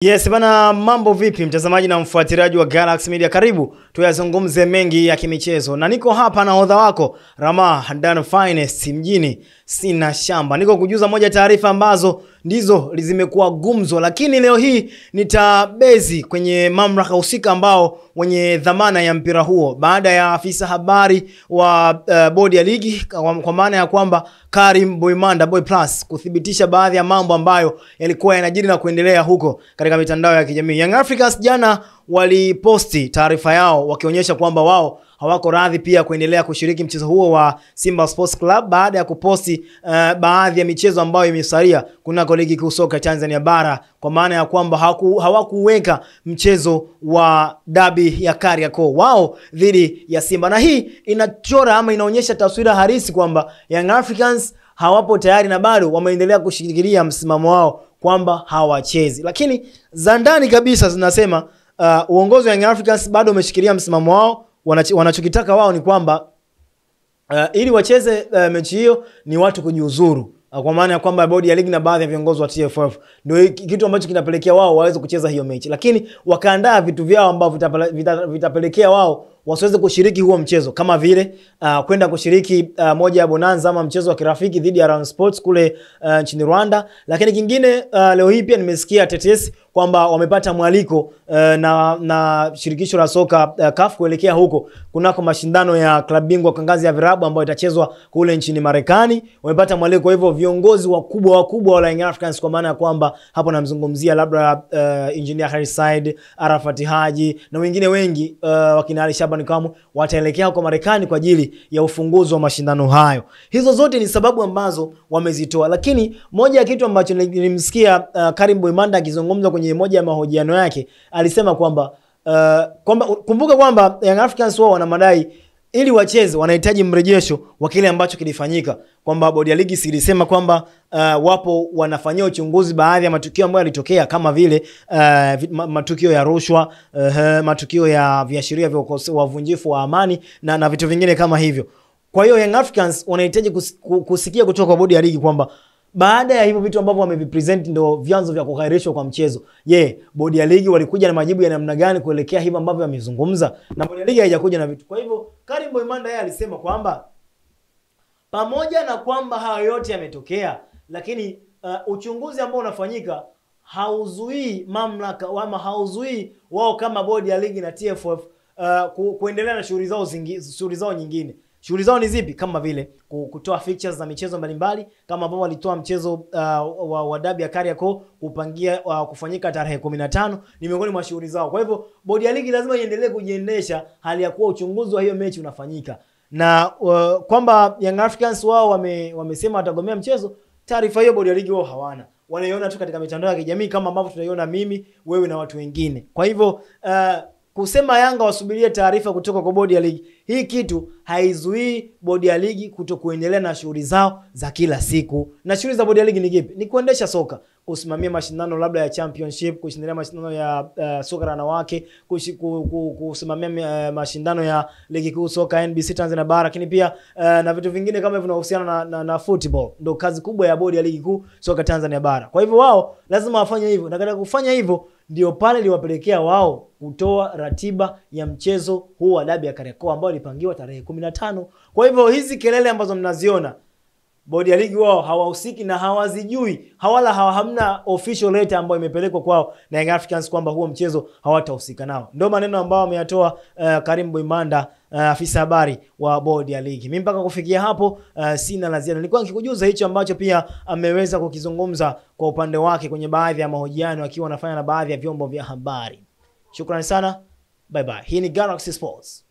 Yes bana, mambo vipi mtazamaji na mfuatiliaji wa Galaxy Media, karibu tuyazungumze mengi ya kimichezo, na niko hapa na hodha wako Ramadan Finest mjini Sina Shamba. Niko kujuza moja taarifa ambazo ndizo zimekuwa gumzo, lakini leo hii nitabezi kwenye mamlaka husika ambao wenye dhamana ya mpira huo, baada ya afisa habari wa bodi ya ligi kwa maana ya kwamba Karim Boimanda Boy Plus kuthibitisha baadhi ya mambo ambayo yalikuwa yanajiri na kuendelea huko katika mitandao ya kijamii. Young Africans jana waliposti taarifa yao wakionyesha kwamba wao hawako radhi pia kuendelea kushiriki mchezo huo wa Simba Sports Club baada ya kuposti baadhi ya michezo ambayo imesalia kunako ligi kuu soka Tanzania bara, kwa maana ya kwamba hawakuweka mchezo wa dabi ya Kariakoo wao dhidi ya Simba, na hii inachora ama inaonyesha taswira halisi kwamba Young Africans hawapo tayari na bado wameendelea kushikilia msimamo wao kwamba hawachezi. Lakini za ndani kabisa zinasema uongozi wa Young Africans bado umeshikilia msimamo wao. Wanachokitaka wao ni kwamba ili wacheze mechi hiyo ni watu kujiuzuru, kwa maana ya kwamba bodi ya ligi na baadhi ya viongozi wa TFF ndio kitu ambacho kinapelekea wao waweze kucheza hiyo mechi, lakini wakaandaa vitu vyao ambavyo vitapelekea wao wasiweze kushiriki huo mchezo, kama vile kwenda kushiriki moja ya bonanza ama mchezo wa kirafiki dhidi ya Run Sports kule nchini Rwanda. Lakini kingine leo hii pia nimesikia tetesi kwamba wamepata mwaliko na shirikisho la soka CAF kuelekea huko kunako mashindano ya klabu bingwa kwa ngazi ya virabu ambayo itachezwa kule nchini Marekani. Wamepata mwaliko. Kwa hivyo viongozi wakubwa wa Young Africans, kwa maana ya kwamba hapo namzungumzia labda Engineer Harris Said, Arafat Haji na wengine wengi, wakina Ali Shaban Kamu, wataelekea huko Marekani kwa ajili ya ufunguzi wa mashindano hayo. Hizo zote ni sababu ambazo wamezitoa, lakini moja ya kitu ambacho nilimsikia Karim Boimanda akizungumza kwenye moja ya mahojiano yake, alisema kwamba kumbuka kwamba Young Africans wao wana madai ili wacheze wanahitaji mrejesho wa kile ambacho kilifanyika, kwamba bodi ya ligi silisema kwamba wapo wanafanyia uchunguzi baadhi ya matukio ambayo yalitokea, kama vile matukio ya rushwa, matukio ya viashiria vya uvunjifu wa amani na vitu vingine kama hivyo. Kwa hiyo Young Africans wanahitaji kusikia kutoka kwa bodi ya ligi kwamba baada ya hivyo vitu ambavyo wamevipresent ndio vyanzo vya kuhairishwa kwa mchezo, bodi ya ligi walikuja na majibu ya namna gani kuelekea hivyo ambavyo wamezungumza, na bodi ya ligi haijakuja na vitu. Kwa hivyo Karim Boimanda yeye alisema kwamba pamoja na kwamba hayo yote yametokea, lakini uchunguzi ambao unafanyika hauzuii mamlaka ama hauzuii wao kama bodi ya ligi na TFF kuendelea na shughuli zao nyingine. Shughuli zao ni zipi? Kama vile kutoa fixtures za michezo mbalimbali, kama ambao walitoa mchezo wa dabi ya Kariakoo kupangia kufanyika tarehe 15, ni miongoni mwa shughuli zao. Kwa hivyo bodi ya ligi lazima iendelee kujiendesha hali ya kuwa uchunguzi wa hiyo mechi unafanyika, na kwamba Young Africans wao wamesema watagomea mchezo. Taarifa hiyo bodi ya ligi wao hawana, wanaiona tu katika mitandao ya kijamii kama ambavyo tunaiona mimi, wewe na watu wengine. Kwa hivyo kusema Yanga wasubirie taarifa kutoka kwa bodi ya ligi, hii kitu haizuii bodi ya ligi kutokuendelea na shughuli zao za kila siku. Na shughuli za bodi ya ligi ni kipi? Ni kuendesha soka, kusimamia mashindano labda ya championship, kushindilia mashindano ya soka la wanawake, kusimamia mashindano ya ligi kuu soka NBC Tanzania bara, lakini pia na vitu vingine kama vinahusiana na football. Ndio kazi kubwa ya bodi ya ligi kuu soka Tanzania bara. Kwa hivyo wao lazima wafanye hivyo, na katika kufanya hivyo ndio pale liwapelekea wao kutoa ratiba ya mchezo huu wa dabi ya Kariakoo ambao ilipangiwa tarehe 15. Kwa hivyo hizi kelele ambazo mnaziona, bodi ya ligi wao hawahusiki na hawazijui, hamna official letter ambayo imepelekwa kwao na Young Africans kwamba huo mchezo hawatahusika nao. Ndio maneno ambayo ameyatoa Karim Boimanda, afisa habari wa bodi ya ligi. Mimi mpaka kufikia hapo sina la ziada. Nilikuwa nikikujuza hicho ambacho pia ameweza kukizungumza kwa upande wake kwenye baadhi ya mahojiano akiwa anafanya na baadhi ya vyombo vya habari. Shukrani sana. Bye bye. Hii ni Galaxy Sports.